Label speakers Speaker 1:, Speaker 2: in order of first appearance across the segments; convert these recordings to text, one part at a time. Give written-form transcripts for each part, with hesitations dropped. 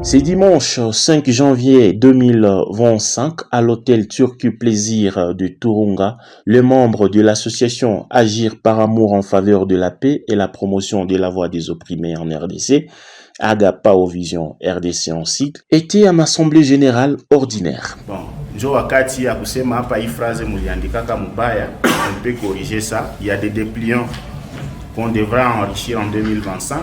Speaker 1: C'est dimanche 5 janvier 2025 à l'hôtel Turku Plaisir de Turunga, les membres de l'association Agir par amour en faveur de la paix et la promotion de la voix des opprimés en RDC, Agapao Vision RDC en cycle, étaient à ma assemblée générale ordinaire.
Speaker 2: Bon, njo wakati ya kusema hapa hii phrase muliandikaka mubaya, on peut corriger ça. Il y a des dépliants qu'on devra enrichir en 2025.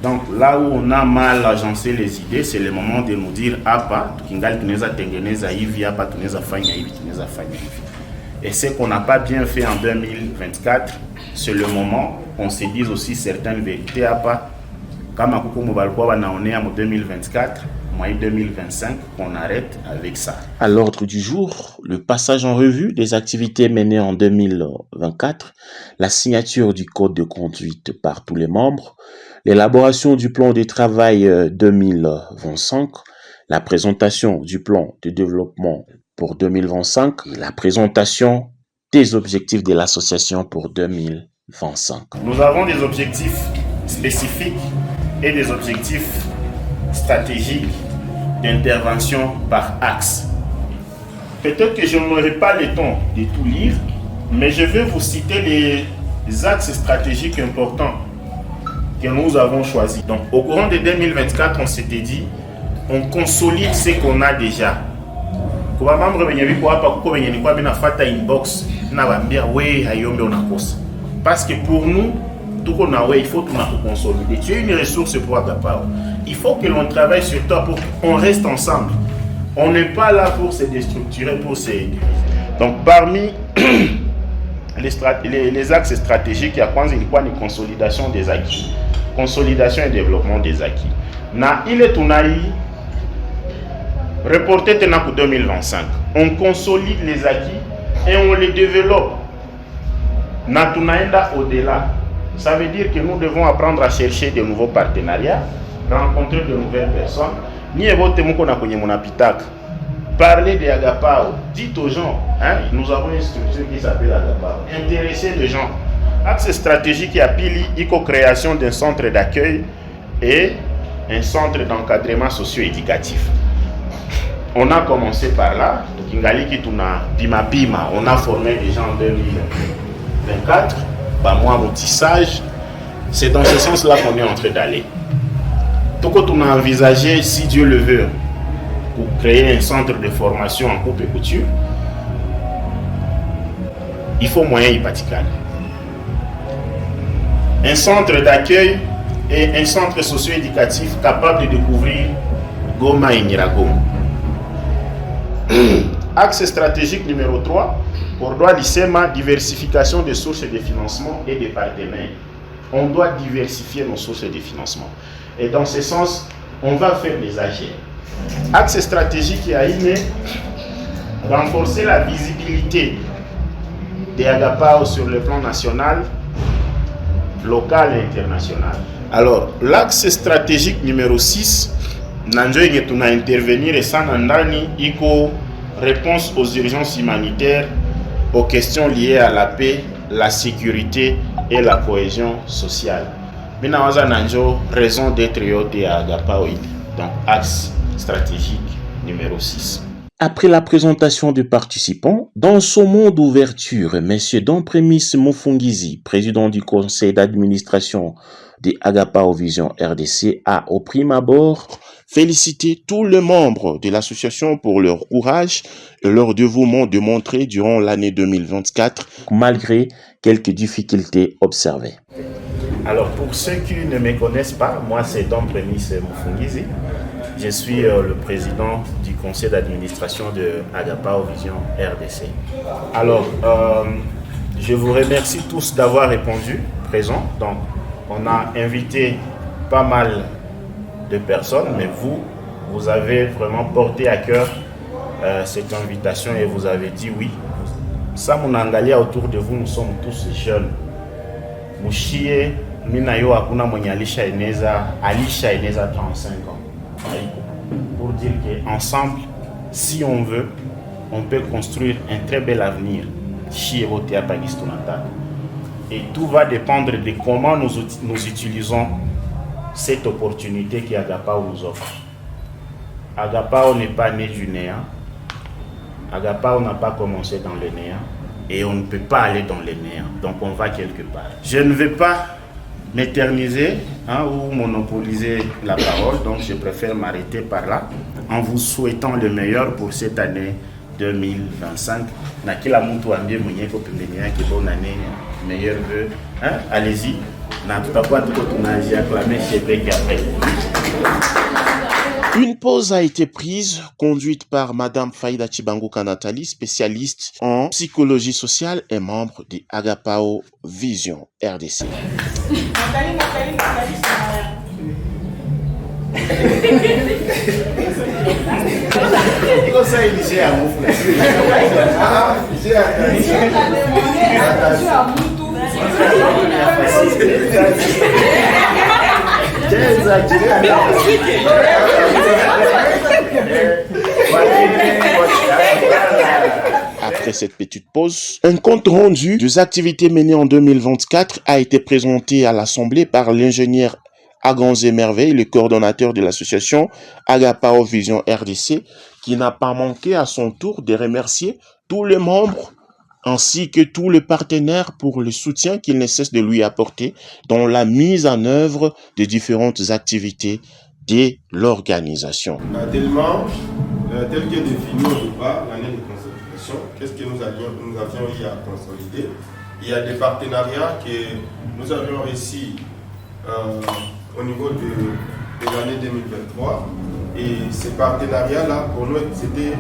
Speaker 2: Donc là où on a mal agencé les idées, c'est le moment de nous dire hapa tukingali tunaweza tengeneza hivi, hapa tunaweza fanya hivi, tunaweza fanya hivi. Et ce qu'on n'a pas bien fait en 2024, c'est le moment on se dise aussi certaines vérités hapa kama kuko mubalikuwa wanaonea mu 2024, moi 2025, on arrête avec ça.
Speaker 1: À l'ordre du jour, le passage en revue des activités menées en 2024, la signature du code de conduite par tous les membres, l'élaboration du plan de travail 2025, la présentation du plan de développement pour 2025 et la présentation des objectifs de l'association pour 2025.
Speaker 2: Nous avons des objectifs spécifiques et des objectifs stratégiques d'intervention par axe. Peut-être que je n'aurai pas le temps de tout lire, mais je vais vous citer les axes stratégiques importants que nous avons choisis. Donc, au courant de 2024, on s'était dit, on consolide ce qu'on a déjà. Parce que pour nous, tout qu'on a, il faut tout consolider. Tu es une ressource pour Agapao. Il faut que l'on travaille sur toi pour qu'on reste ensemble. On n'est pas là pour se déstructurer, pour se... Donc, parmi les axes stratégiques, il y a une consolidation des acquis. Consolidation et développement des acquis. Il est reporté pour 2025. On consolide les acquis et on les développe. Natunaenda au-delà. Ça veut dire que nous devons apprendre à chercher de nouveaux partenariats, rencontrer de nouvelles personnes. Parler de Agapao. Dites aux gens, nous avons une structure qui s'appelle Agapao. Intéresser les gens. Axe stratégique et appili, création d'un centre d'accueil et un centre d'encadrement socio-éducatif. On a commencé par là. On a formé des gens en 2024. Moi, mon tissage, c'est dans ce sens-là qu'on est en train d'aller. Tout ce qu'on a envisagé, si Dieu le veut, pour créer un centre de formation en coupe et couture, il faut moyen hypathical. Un centre d'accueil et un centre socio-éducatif capable de découvrir Goma et Niragoma. Axe stratégique numéro 3, pour droit l'ICEMA, diversification des sources de financement et des partenaires. On doit diversifier nos sources de financement. Et dans ce sens, on va faire des AG. Axe stratégique et AINE, renforcer la visibilité des Agapao sur le plan national, local et international. Alors, l'axe stratégique numéro 6, Nanjoye tuna intervenir et sans nandani iko réponse aux urgences humanitaires, aux questions liées à la paix, la sécurité et la cohésion sociale. Binawaza Nanjo, raison d'être yoté à Agapao. Donc, axe stratégique numéro 6.
Speaker 1: Après la présentation des participants, dans son mot d'ouverture, M. Don Prémisse Mofungizi, président du conseil d'administration de Agapao Vision RDC, a au prime abord félicité tous les membres de l'association pour leur courage et leur dévouement démontré durant l'année 2024, malgré quelques difficultés observées.
Speaker 2: Alors, pour ceux qui ne me connaissent pas, moi c'est Don Prémisse Mofungizi. Je suis le président du conseil d'administration de Agapao Vision RDC. Alors, je vous remercie tous d'avoir répondu présent. Donc, on a invité pas mal de personnes, mais vous avez vraiment porté à cœur cette invitation et vous avez dit oui. Ça, mon angalia autour de vous, nous sommes tous jeunes. Mouchie, Minayo Akuna Monyalisha Eneza, Alisha Eneza 35 ans. Pour dire qu'ensemble, si on veut, on peut construire un très bel avenir. Et tout va dépendre de comment nous utilisons cette opportunité qu'Agapao nous offre. Agapao n'est pas né du néant. Agapao n'a pas commencé dans le néant. Et on ne peut pas aller dans le néant. Donc on va quelque part. Je ne vais pas m'éterniser ou monopoliser la parole. Donc je préfère m'arrêter par là en vous souhaitant le meilleur pour cette année 2025. Nakila mtu ambie mwenye ko pembeni yake bonne année, meilleurs vœux. Allez-y. Na tutakuwa tuko tunajiacclamer chebeki après.
Speaker 1: Une pause a été prise, conduite par Madame Faïda Chibanguka Nathalie, spécialiste en psychologie sociale et membre de Agapao Vision RDC. Après cette petite pause, un compte rendu des activités menées en 2024 a été présenté à l'Assemblée par l'ingénieur Aganze Merveille, le coordonnateur de l'association Agapao Vision RDC, qui n'a pas manqué à son tour de remercier tous les membres ainsi que tous les partenaires pour le soutien qu'il ne cesse de lui apporter dans la mise en œuvre des différentes activités de l'organisation.
Speaker 3: Tellement, tel que défini au départ, l'année de consolidation, qu'est-ce que nous avions eu à consolider? Il y a des partenariats que nous avions réussi au niveau de l'année 2023. Et ces partenariats-là, pour nous, c'était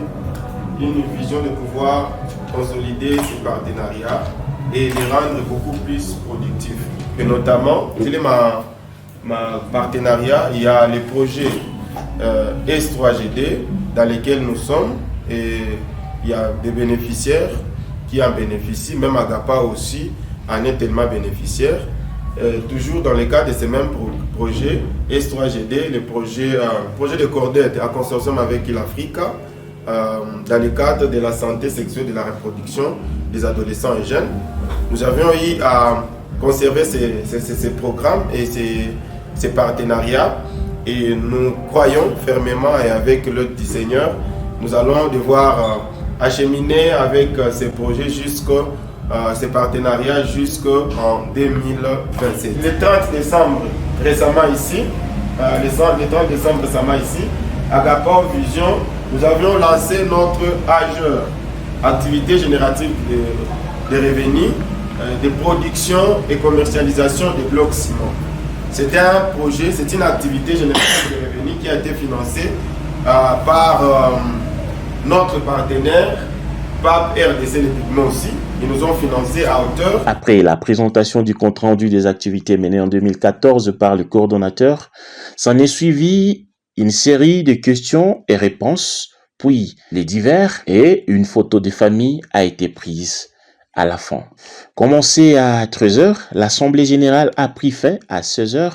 Speaker 3: une vision de pouvoir consolider ces partenariats et les rendre beaucoup plus productifs. Et notamment, ma partenariat, il y a les projets S3GD dans lesquels nous sommes et il y a des bénéficiaires qui en bénéficient, même Agapao aussi en est tellement bénéficiaire. Toujours dans le cadre de ces mêmes projets S3GD, le projet de Cordette en consortium avec l'Africa, dans le cadre de la santé sexuelle et de la reproduction des adolescents et jeunes. Nous avions eu à conserver ces programmes et ces partenariats et nous croyons fermement et avec l'aide du Seigneur, nous allons devoir acheminer avec ces projets ces partenariats jusqu'en 2027. Le 30 décembre récemment ici, Agapao Vision, nous avions lancé notre AGEUR, activité générative de revenus, de production et commercialisation des blocs ciment. C'était un projet, c'est une activité générative de revenus qui a été financée par notre partenaire, PAP RDC Les Pigments aussi. Ils nous ont financé à hauteur.
Speaker 1: Après la présentation du compte rendu des activités menées en 2014 par le coordonnateur, s'en est suivi une série de questions et réponses, puis les divers et une photo de famille a été prise à la fin. Commencé à 13h, l'Assemblée générale a pris fin à 16h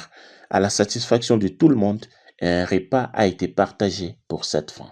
Speaker 1: à la satisfaction de tout le monde et un repas a été partagé pour cette fin.